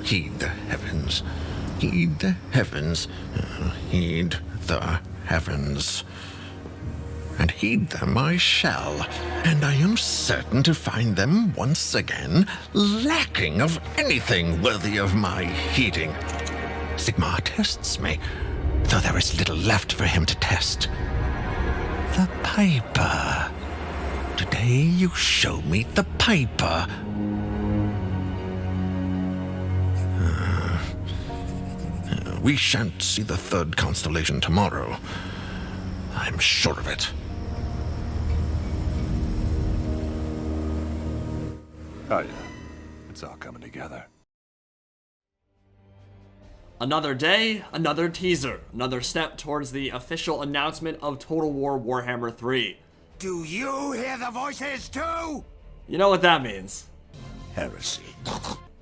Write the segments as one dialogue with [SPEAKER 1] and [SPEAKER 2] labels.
[SPEAKER 1] Heed the heavens. Heed the heavens. Heed the heavens. And heed them I shall, and I am certain to find them once again lacking of anything worthy of my heeding. Sigmar tests me, though there is little left for him to test. The Piper. Today you show me the Piper. We shan't see the third constellation tomorrow. I'm sure of it.
[SPEAKER 2] Oh yeah, it's all coming together.
[SPEAKER 3] Another day, another teaser, another step towards the official announcement of Total War Warhammer 3.
[SPEAKER 4] Do you hear the voices too?
[SPEAKER 3] You know what that means.
[SPEAKER 4] Heresy.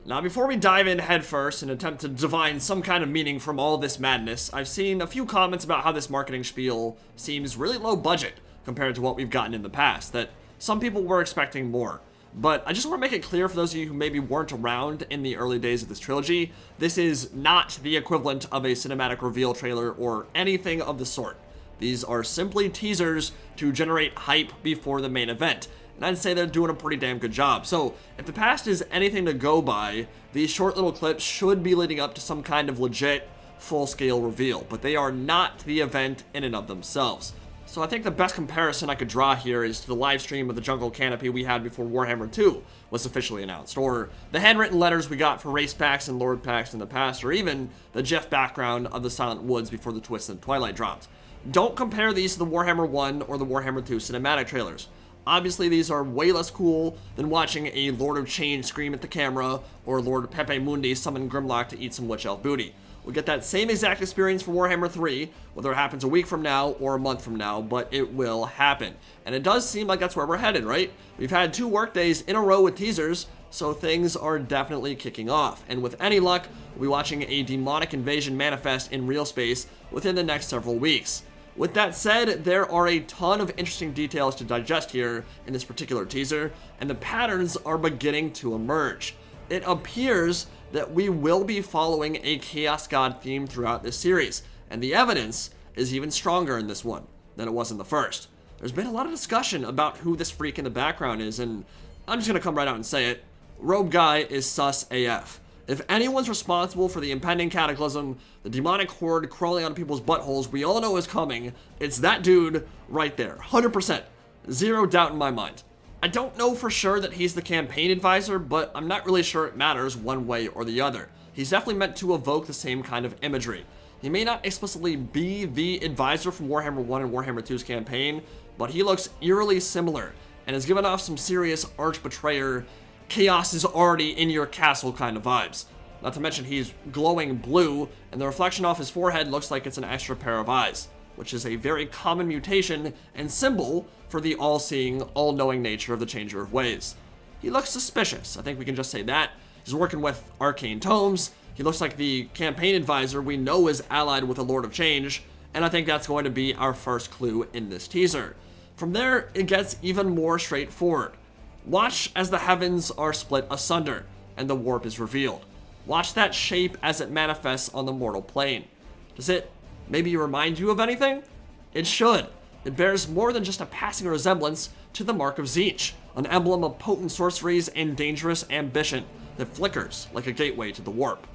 [SPEAKER 3] Now, before we dive in headfirst and attempt to divine some kind of meaning from all this madness, I've seen a few comments about how this marketing spiel seems really low budget compared to what we've gotten in the past, that some people were expecting more. But I just want to make it clear for those of you who maybe weren't around in the early days of this trilogy, this is not the equivalent of a cinematic reveal trailer or anything of the sort. These are simply teasers to generate hype before the main event, and I'd say they're doing a pretty damn good job. So if the past is anything to go by, these short little clips should be leading up to some kind of legit full-scale reveal, but they are not the event in and of themselves. So I think the best comparison I could draw here is to the live stream of the Jungle Canopy we had before Warhammer 2 was officially announced, or the handwritten letters we got for race packs and lord packs in the past, or even the GIF background of the Silent Woods before the Twisted Twilight dropped. Don't compare these to the Warhammer 1 or the Warhammer 2 cinematic trailers. Obviously, these are way less cool than watching a Lord of Change scream at the camera or Lord Pepe Mundi summon Grimlock to eat some Witch Elf booty. We'll get that same exact experience for Warhammer 3, whether it happens a week from now or a month from now, but it will happen. And it does seem like that's where we're headed, right? We've had 2 workdays in a row with teasers, so things are definitely kicking off. And with any luck, we'll be watching a demonic invasion manifest in real space within the next several weeks. With that said, there are a ton of interesting details to digest here in this particular teaser, and the patterns are beginning to emerge. It appears that we will be following a Chaos God theme throughout this series, and the evidence is even stronger in this one than it was in the first. There's been a lot of discussion about who this freak in the background is, and I'm just gonna come right out and say it. Robe Guy is sus AF. If anyone's responsible for the impending cataclysm, the demonic horde crawling on people's buttholes we all know is coming, it's that dude right there. 100%. Zero doubt in my mind. I don't know for sure that he's the campaign advisor, but I'm not really sure it matters one way or the other. He's definitely meant to evoke the same kind of imagery. He may not explicitly be the advisor from Warhammer 1 and Warhammer 2's campaign, but he looks eerily similar and has given off some serious arch-betrayer, chaos is already in your castle kind of vibes. Not to mention he's glowing blue, and the reflection off his forehead looks like it's an extra pair of eyes, which is a very common mutation and symbol for the all-seeing, all-knowing nature of the Changer of Ways. He looks suspicious, I think we can just say that. He's working with arcane tomes, he looks like the campaign advisor we know is allied with the Lord of Change, and I think that's going to be our first clue in this teaser. From there, it gets even more straightforward. Watch as the heavens are split asunder, and the warp is revealed. Watch that shape as it manifests on the mortal plane. Does it maybe remind you of anything? It should. It bears more than just a passing resemblance to the Mark of Tzeentch, an emblem of potent sorceries and dangerous ambition that flickers like a gateway to the warp.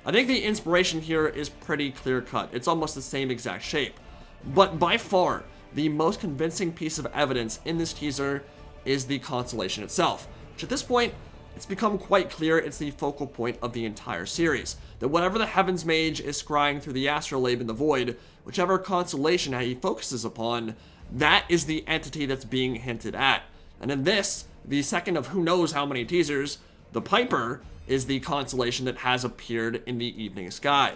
[SPEAKER 3] I think the inspiration here is pretty clear-cut. It's almost the same exact shape. But by far, the most convincing piece of evidence in this teaser is the constellation itself, which at this point, it's become quite clear it's the focal point of the entire series. That whatever the Heavens Mage is scrying through the astrolabe in the void, whichever constellation he focuses upon, that is the entity that's being hinted at. And in this, the second of who knows how many teasers, the Piper is the constellation that has appeared in the evening sky.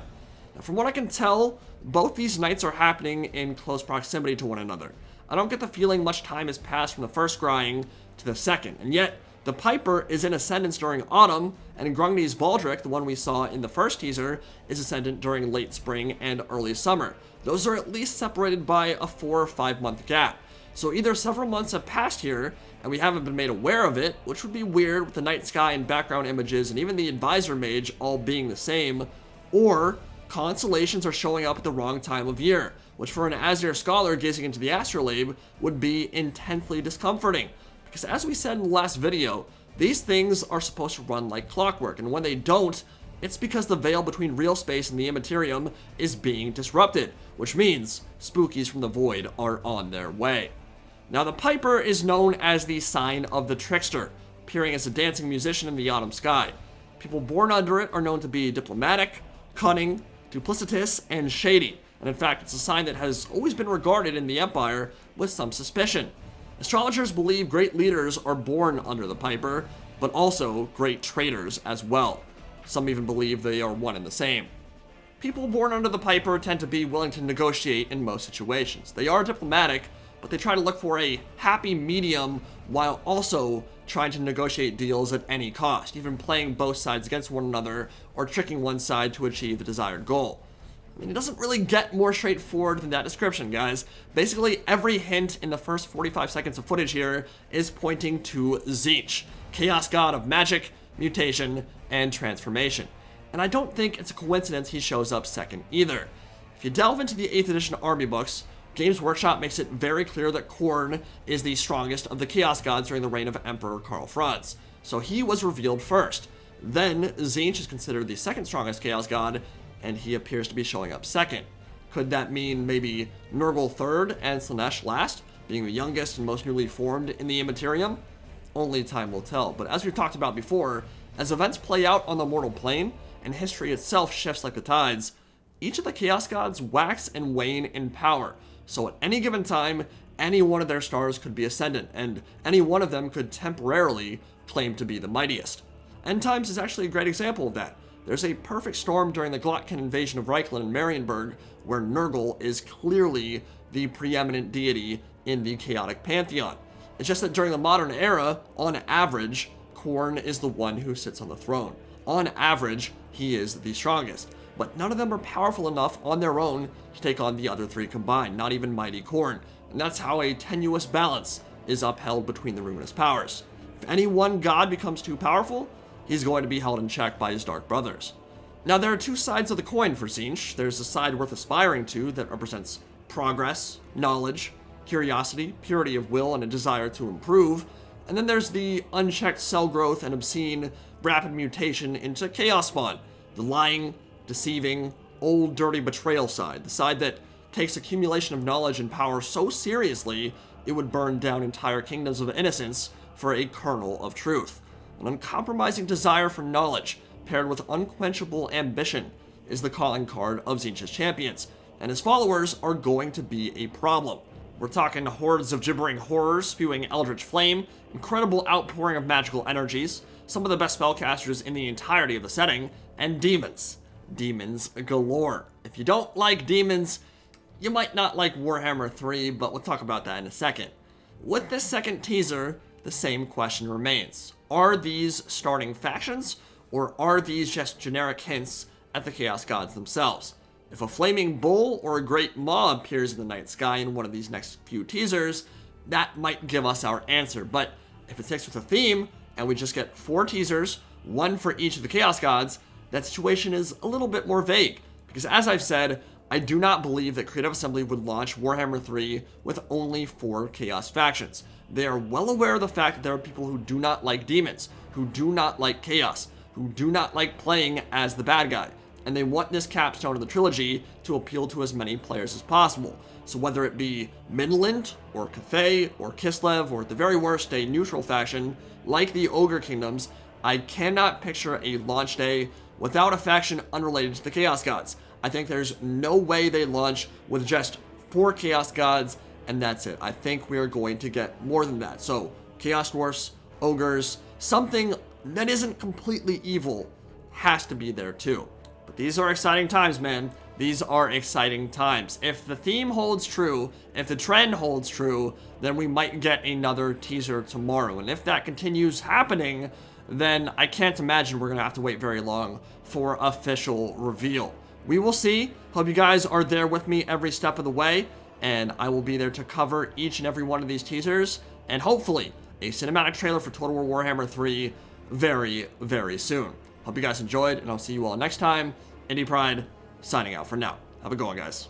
[SPEAKER 3] Now, from what I can tell, both these nights are happening in close proximity to one another. I don't get the feeling much time has passed from the first scrying to the second, and yet the Piper is in ascendance during autumn, and Grungni's Baldric, the one we saw in the first teaser, is ascendant during late spring and early summer. Those are at least separated by a 4 or 5 month gap. So either several months have passed here and we haven't been made aware of it, which would be weird with the night sky and background images and even the advisor mage all being the same, or constellations are showing up at the wrong time of year, which for an Azir scholar gazing into the astrolabe would be intensely discomforting. Because as we said in the last video, these things are supposed to run like clockwork, and when they don't, it's because the veil between real space and the immaterium is being disrupted, which means spookies from the void are on their way. Now the Piper is known as the sign of the trickster, appearing as a dancing musician in the autumn sky. People born under it are known to be diplomatic, cunning, duplicitous, and shady, and in fact it's a sign that has always been regarded in the Empire with some suspicion. Astrologers believe great leaders are born under the Piper, but also great traitors as well. Some even believe they are one and the same. People born under the Piper tend to be willing to negotiate in most situations. They are diplomatic, but they try to look for a happy medium while also trying to negotiate deals at any cost, even playing both sides against one another or tricking one side to achieve the desired goal. I mean, it doesn't really get more straightforward than that description, guys. Basically, every hint in the first 45 seconds of footage here is pointing to Tzeentch, Chaos God of magic, mutation, and transformation. And I don't think it's a coincidence he shows up second either. If you delve into the 8th edition army books, Games Workshop makes it very clear that Khorne is the strongest of the Chaos Gods during the reign of Emperor Karl Franz, so he was revealed first. Then Tzeentch is considered the second strongest Chaos God, and he appears to be showing up second. Could that mean maybe Nurgle third and Slaanesh last, being the youngest and most newly formed in the Immaterium? Only time will tell, but as we've talked about before, as events play out on the mortal plane, and history itself shifts like the tides, each of the Chaos Gods wax and wane in power, so at any given time, any one of their stars could be ascendant, and any one of them could temporarily claim to be the mightiest. End Times is actually a great example of that. There's a perfect storm during the Glotkin invasion of Reikland and Marienburg, where Nurgle is clearly the preeminent deity in the chaotic pantheon. It's just that during the modern era, on average, Khorne is the one who sits on the throne. On average, he is the strongest. But none of them are powerful enough on their own to take on the other three combined, not even mighty Khorne. And that's how a tenuous balance is upheld between the ruinous powers. If any one god becomes too powerful, he's going to be held in check by his dark brothers. Now there are two sides of the coin for Tzeentch. There's the side worth aspiring to that represents progress, knowledge, curiosity, purity of will, and a desire to improve. And then there's the unchecked cell growth and obscene rapid mutation into chaos spawn, the lying, deceiving, old dirty betrayal side, the side that takes accumulation of knowledge and power so seriously it would burn down entire kingdoms of innocence for a kernel of truth. An uncompromising desire for knowledge, paired with unquenchable ambition, is the calling card of Tzeentch's champions, and his followers are going to be a problem. We're talking hordes of gibbering horrors spewing eldritch flame, incredible outpouring of magical energies, some of the best spellcasters in the entirety of the setting, and demons. Demons galore. If you don't like demons, you might not like Warhammer 3, but we'll talk about that in a second. With this second teaser, the same question remains. Are these starting factions, or are these just generic hints at the Chaos Gods themselves? If a flaming bull or a great maw appears in the night sky in one of these next few teasers, that might give us our answer. But if it sticks with a theme, and we just get 4 teasers, one for each of the Chaos Gods, that situation is a little bit more vague. Because as I've said, I do not believe that Creative Assembly would launch Warhammer 3 with only 4 Chaos factions. They are well aware of the fact that there are people who do not like demons, who do not like chaos, who do not like playing as the bad guy, and they want this capstone of the trilogy to appeal to as many players as possible. So whether it be Midland, or Cathay, or Kislev, or at the very worst, a neutral faction, like the Ogre Kingdoms, I cannot picture a launch day without a faction unrelated to the Chaos Gods. I think there's no way they launch with just 4 Chaos Gods, and that's it. I think we are going to get more than that. So, Chaos Dwarfs, Ogres, something that isn't completely evil has to be there too. But these are exciting times, man. These are exciting times. If the theme holds true, if the trend holds true, then we might get another teaser tomorrow. And if that continues happening, then I can't imagine we're going to have to wait very long for official reveal. We will see. Hope you guys are there with me every step of the way. and I will be there to cover each and every one of these teasers, and hopefully a cinematic trailer for Total War Warhammer 3 very, very soon. Hope you guys enjoyed, and I'll see you all next time. Indie Pride, signing out for now. Have a good one, guys.